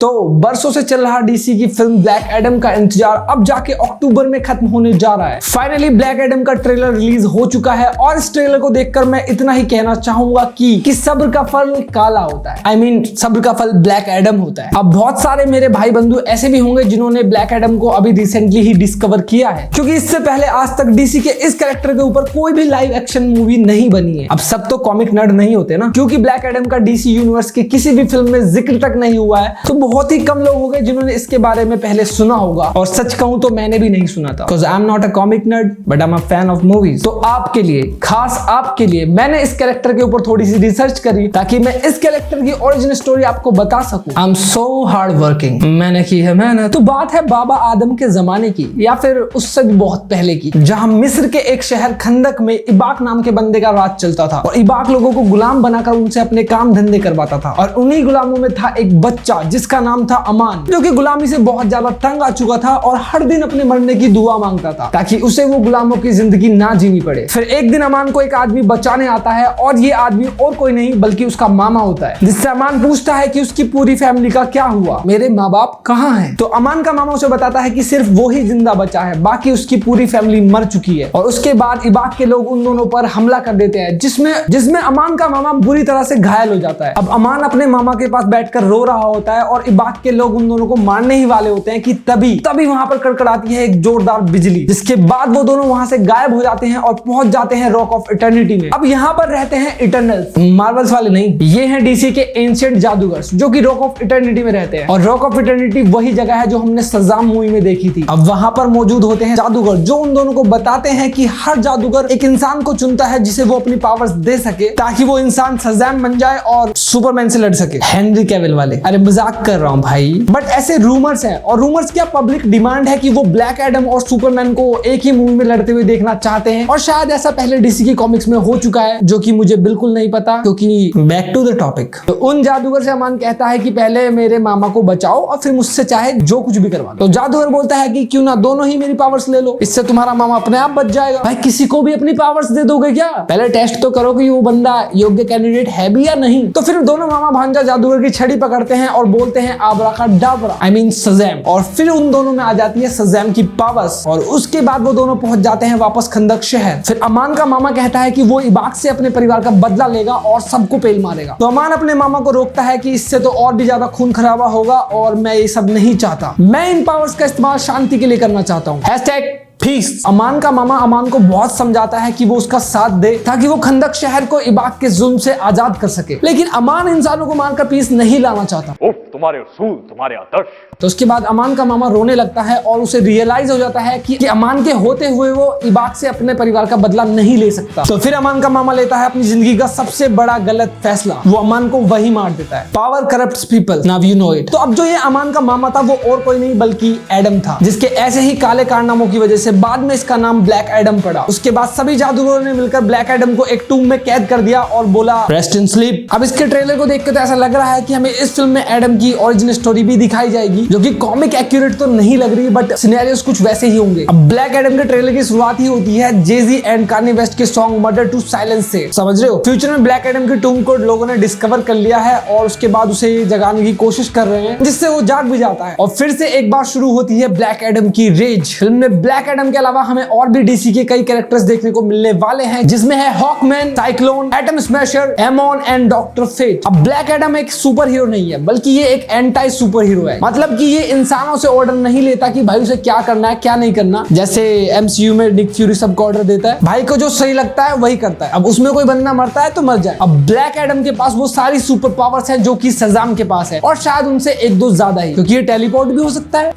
तो बरसों से चल रहा डीसी की फिल्म ब्लैक एडम का इंतजार अब जाके अक्टूबर में खत्म होने जा रहा है। फाइनली ब्लैक एडम का ट्रेलर रिलीज हो चुका है और इस ट्रेलर को देखकर मैं इतना ही कहना चाहूंगा कि सब्र का फल काला होता है। I mean, सब्र का फल ब्लैक एडम होता है। अब बहुत सारे मेरे भाई बंधु ऐसे भी होंगे जिन्होंने ब्लैक एडम को अभी रिसेंटली ही डिस्कवर किया है, क्योंकि इससे पहले आज तक डीसी के इस कैरेक्टर के ऊपर कोई भी लाइव एक्शन मूवी नहीं बनी है। अब सब तो कॉमिक नर्ड नहीं होते ना, क्योंकि ब्लैक एडम का डीसी यूनिवर्स की किसी भी फिल्म में जिक्र तक नहीं हुआ है, तो बहुत ही कम लोग होंगे जिन्होंने इसके बारे में पहले सुना होगा। और सच कहूं तो मैंने भी नहीं सुना था, because I am not a comic nerd but I am a fan of movies. तो आपके लिए, खास आपके लिए, मैंने इस कैरेक्टर के ऊपर थोड़ी सी रिसर्च करी ताकि मैं इस कैरेक्टर की ओरिजिन स्टोरी आपको बता सकूं। I am so hard working. मैंने की है मेहनत। तो बात है बाबा आदम के जमाने की, या फिर उससे भी बहुत पहले की, जहां मिस्र के एक शहर खंदक में इबाक नाम के बंदे का राज चलता था और इबाक लोगों को गुलाम बनाकर उनसे अपने काम धंधे करवाता था। और उन्हीं गुलामों में था एक बच्चा जिसका नाम था अमान, जो कि गुलामी से बहुत ज्यादा तंग आ चुका था और हर दिन अपने मरने की दुआ मांगता था ताकि उसे वो गुलामों की जिंदगी ना जीनी पड़े। फिर एक दिन अमान को एक आदमी बचाने आता है और ये आदमी और कोई नहीं बल्कि उसका मामा होता है, जिससे अमान पूछता है कि उसकी पूरी फैमिली का क्या हुआ, मेरे माँ बाप कहाँ हैं? तो अमान का मामा उसे बताता है कि सिर्फ वो ही जिंदा बचा है, बाकी उसकी पूरी फैमिली मर चुकी है। और उसके बाद इबाक के लोग उन दोनों पर हमला कर देते हैं, जिसमें अमान का मामा बुरी तरह से घायल हो जाता है। अब अमान अपने मामा के पास बैठकर रो रहा होता है और इबाक के लोग उन दोनों को मारने ही वाले होते हैं कि तभी वहां पर कड़कड़ाती है एक जोरदार बिजली, जिसके बाद वो दोनों वहां से गायब हो जाते हैं और पहुंच जाते हैं रॉक ऑफ इटर्निटी में। अब यहाँ पर रहते हैं इटर्नल्स, मार्वल्स वाले नहीं, ये हैं डीसी के एंशिएंट जादूगर्स जो कि रॉक ऑफ इटर्निटी में रहते हैं। और रॉक ऑफ इटर्निटी वही जगह है जो हमने सजाम मूवी में देखी थी। अब वहां पर मौजूद होते हैं जादूगर जो उन दोनों को बताते हैं कि हर जादूगर एक इंसान को चुनता है जिसे वो अपनी पावर्स दे सके ताकि वो इंसान सजाम बन जाए और सुपरमैन से लड़ सके। हेनरी कैविल वाले, अरे मजाक कर रहा हूं भाई, बट ऐसे रूमर्स हैं। और रूमर्स क्या पब्लिक डिमांड है कि वो ब्लैक एडम और सुपरमैन को एक ही मूवी में लड़ते हुए देखना चाहते हैं। और शायद ऐसा पहले डीसी की कॉमिक्स में हो चुका है, जो कि मुझे बिल्कुल नहीं पता, क्योंकि बैक टू द टॉपिक। तो उन जादूगर से अमान कहता है कि पहले मेरे मामा को बचाओ और फिर मुझसे चाहे जो कुछ भी करवा दो। तो जादूगर बोलता है कि क्यों ना दोनों ही मेरी पावर्स ले लो, इससे तुम्हारा मामा अपने आप बच जाएगा। भाई किसी को भी अपनी पावर्स दे दोगे क्या? पहले टेस्ट तो करो कि वो बंदा योग्य कैंडिडेट है भी या नहीं। तो फिर दोनों मामा भांजा जादूगर की छड़ी पकड़ते हैं और बोलते हैं आब्राकाडाब्रा, आई मीन सज़ैम। और फिर उन दोनों में आ जाती है सज़ैम की पावर्स और उसके बाद वो दोनों पहुंच जाते हैं वापस खंदक शहर। फिर अमान का मामा कहता है कि वो इबाक से अपने परिवार का बदला लेगा और सबको पेल मारेगा। तो अमान अपने मामा को रोकता है कि इससे तो और भी ज्यादा खून खराबा होगा और मैं ये सब नहीं चाहता, मैं इन पावर्स का इस्तेमाल शांति के लिए करना चाहता हूँ। पीस। अमान का मामा अमान को बहुत समझाता है कि वो उसका साथ दे ताकि वो खंदक शहर को इबाक के जुल्म से आजाद कर सके, लेकिन अमान इंसानों को मारकर पीस नहीं लाना चाहता। तुम्हारे उसूल, तुम्हारे आदर्श। तो उसके बाद अमान का मामा रोने लगता है और उसे रियलाइज हो जाता है कि अमान के होते हुए वो इबाक से अपने परिवार का बदला नहीं ले सकता। तो फिर अमान का मामा लेता है अपनी जिंदगी का सबसे बड़ा गलत फैसला, वो अमान को वही मार देता है। Power corrupts people, now you know it. तो अब जो ये अमान का मामा था वो और कोई नहीं बल्कि एडम था, जिसके ऐसे ही काले कारनामों की वजह से बाद में इसका नाम ब्लैक एडम पड़ा। उसके बाद सभी जादूगरों ने मिलकर ब्लैक एडम को एक टूम में कैद कर दिया और बोला रेस्ट इन स्लीप। अब इसके ट्रेलर को देख के तो ऐसा लग रहा है कि हमें इस फिल्म में एडम की ओरिजिन स्टोरी भी दिखाई जाएगी, जो कि कॉमिक एक्यूरेट तो नहीं लग रही बट सिनेरियोस कुछ वैसे ही होंगे। अब ब्लैक एडम के ट्रेलर की शुरुआत ही होती है जेजी एंड कान्ये वेस्ट के सॉन्ग मर्डर टू साइलेंस से, समझ रहे हो? फ्यूचर में ब्लैक एडम की टूम को लोगों ने डिस्कवर कर लिया है और उसके बाद उसे जगाने की कोशिश कर रहे हैं, जिससे वो जाग भी जाता है। और फिर से एक बार शुरू होती है ब्लैक एडम की रेज। फिल्म में ब्लैक एडम के अलावा हमें और भी डीसी के कई कैरेक्टर्स देखने को मिलने वाले हैं, जिसमें है Hawkman, Cyclone, Atom Smasher, Amon and Doctor Fate. अब ब्लैक एडम एक सुपर हीरो नहीं है बल्कि ये एक एंटी सुपर हीरो है, मतलब कि ये इंसानों से ऑर्डर नहीं लेता कि भाई उसे क्या करना है क्या नहीं करना, जैसे एमसीयू में निक फ्यूरी सबको ऑर्डर देता है, भाई को जो सही लगता है वही करता है। अब उसमें कोई बंदा मरता है तो मर जाए। अब ब्लैक एडम के पास वो सारी सुपर पावर्स है जो कि सज़ाम के पास है, और शायद उनसे एक दो ज्यादा ही, क्योंकि ये टेलीपोर्ट भी हो सकता है,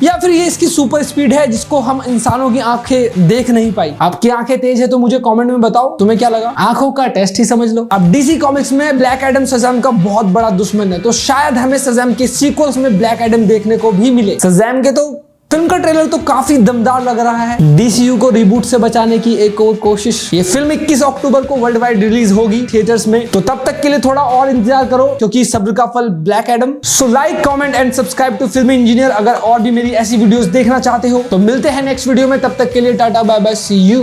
या फिर ये इसकी सुपर स्पीड है जिसको हम इंसानों की आंखें देख नहीं पाई। आपकी आंखें तेज है तो मुझे कमेंट में बताओ तुम्हें क्या लगा, आंखों का टेस्ट ही समझ लो। अब डीसी कॉमिक्स में ब्लैक एडम सज़ाम का बहुत बड़ा दुश्मन है, तो शायद हमें सज़ाम के सीक्वल्स में ब्लैक एडम देखने को भी मिले। सज़ाम के तो फिल्म का ट्रेलर तो काफी दमदार लग रहा है, डीसीयू को रिबूट से बचाने की एक और कोशिश। ये फिल्म 21 अक्टूबर को वर्ल्ड वाइड रिलीज होगी थिएटर्स में, तो तब तक के लिए थोड़ा और इंतजार करो, क्योंकि सब्र का फल Black Adam. So like, comment and subscribe to Filmy Engineer अगर और भी मेरी ऐसी वीडियोस देखना चाहते हो। तो मिलते हैं नेक्स्ट वीडियो में, तब तक के लिए tata bye bye, see you.